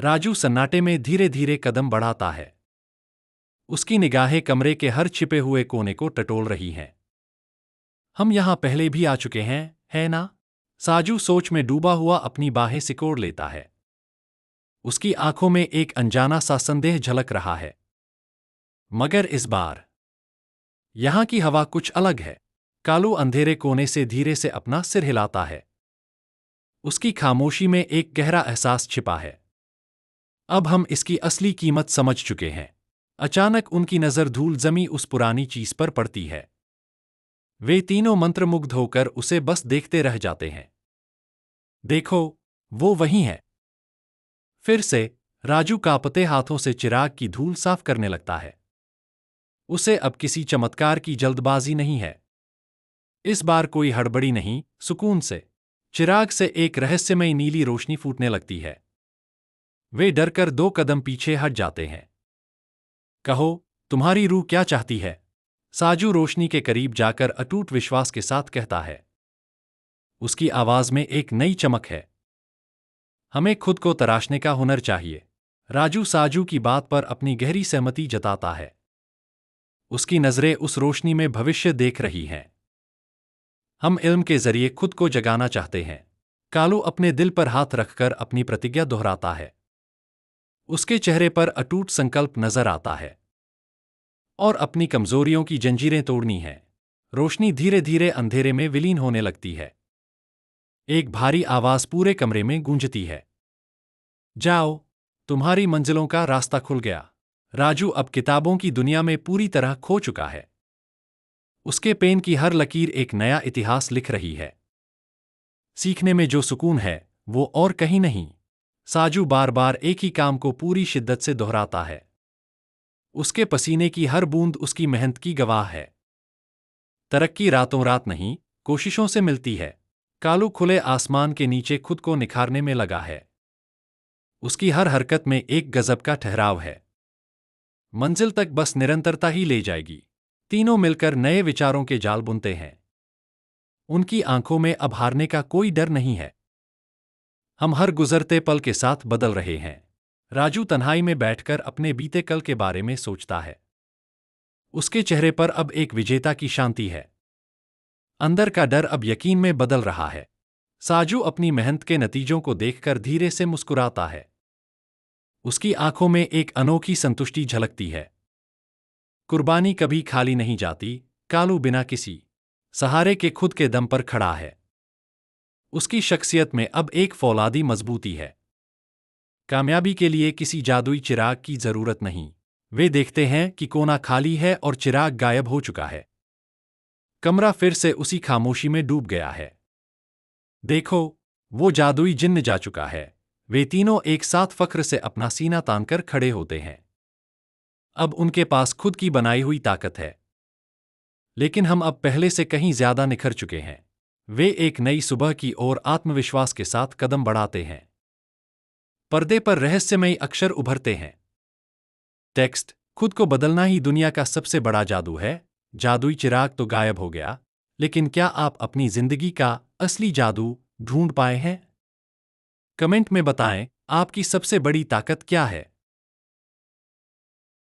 राजू सन्नाटे में धीरे धीरे कदम बढ़ाता है। उसकी निगाहें कमरे के हर छिपे हुए कोने को टटोल रही हैं। हम यहां पहले भी आ चुके हैं, है ना? साजू सोच में डूबा हुआ अपनी बाहें सिकोड़ लेता है। उसकी आंखों में एक अनजाना सा संदेह झलक रहा है। मगर इस बार यहां की हवा कुछ अलग है। कालू अंधेरे कोने से धीरे से अपना सिर हिलाता है। उसकी खामोशी में एक गहरा एहसास छिपा है। अब हम इसकी असली कीमत समझ चुके हैं। अचानक उनकी नजर धूल जमी उस पुरानी चीज पर पड़ती है। वे तीनों मंत्रमुग्ध होकर उसे बस देखते रह जाते हैं। देखो, वो वही है। फिर से राजू कांपते हाथों से चिराग की धूल साफ करने लगता है। उसे अब किसी चमत्कार की जल्दबाजी नहीं है। इस बार कोई हड़बड़ी नहीं, सुकून से। चिराग से एक रहस्यमयी नीली रोशनी फूटने लगती है। वे डरकर 2 कदम पीछे हट जाते हैं। कहो, तुम्हारी रूह क्या चाहती है? साजू रोशनी के करीब जाकर अटूट विश्वास के साथ कहता है। उसकी आवाज में एक नई चमक है। हमें खुद को तराशने का हुनर चाहिए। राजू साजू की बात पर अपनी गहरी सहमति जताता है। उसकी नजरें उस रोशनी में भविष्य देख रही हैं। हम इल्म के जरिए खुद को जगाना चाहते हैं। कालू अपने दिल पर हाथ रखकर अपनी प्रतिज्ञा दोहराता है। उसके चेहरे पर अटूट संकल्प नजर आता है। और अपनी कमजोरियों की जंजीरें तोड़नी है। रोशनी धीरे धीरे अंधेरे में विलीन होने लगती है। एक भारी आवाज पूरे कमरे में गूंजती है। जाओ, तुम्हारी मंजिलों का रास्ता खुल गया। राजू अब किताबों की दुनिया में पूरी तरह खो चुका है। उसके पेन की हर लकीर एक नया इतिहास लिख रही है। सीखने में जो सुकून है, वो और कहीं नहीं। साजू बार बार एक ही काम को पूरी शिद्दत से दोहराता है। उसके पसीने की हर बूंद उसकी मेहनत की गवाह है। तरक्की रातों रात नहीं, कोशिशों से मिलती है। कालू खुले आसमान के नीचे खुद को निखारने में लगा है। उसकी हर हरकत में एक गजब का ठहराव है। मंजिल तक बस निरंतरता ही ले जाएगी। तीनों मिलकर नए विचारों के जाल बुनते हैं। उनकी आंखों में अब हारने का कोई डर नहीं है। हम हर गुजरते पल के साथ बदल रहे हैं। राजू तन्हाई में बैठकर अपने बीते कल के बारे में सोचता है। उसके चेहरे पर अब एक विजेता की शांति है। अंदर का डर अब यकीन में बदल रहा है। साजू अपनी मेहनत के नतीजों को देखकर धीरे से मुस्कुराता है। उसकी आंखों में एक अनोखी संतुष्टि झलकती है। कुर्बानी कभी खाली नहीं जाती। कालू बिना किसी सहारे के खुद के दम पर खड़ा है। उसकी शख्सियत में अब एक फौलादी मजबूती है। कामयाबी के लिए किसी जादुई चिराग की जरूरत नहीं। वे देखते हैं कि कोना खाली है और चिराग गायब हो चुका है। कमरा फिर से उसी खामोशी में डूब गया है। देखो, वो जादुई जिन्न जा चुका है। वे तीनों एक साथ फख्र से अपना सीना तानकर खड़े होते हैं। अब उनके पास खुद की बनाई हुई ताकत है। लेकिन हम अब पहले से कहीं ज्यादा निखर चुके हैं। वे एक नई सुबह की ओर आत्मविश्वास के साथ कदम बढ़ाते हैं। पर्दे पर रहस्यमयी अक्षर उभरते हैं। टेक्स्ट: खुद को बदलना ही दुनिया का सबसे बड़ा जादू है। जादुई चिराग तो गायब हो गया, लेकिन क्या आप अपनी जिंदगी का असली जादू ढूंढ पाए हैं? कमेंट में बताएं, आपकी सबसे बड़ी ताकत क्या है।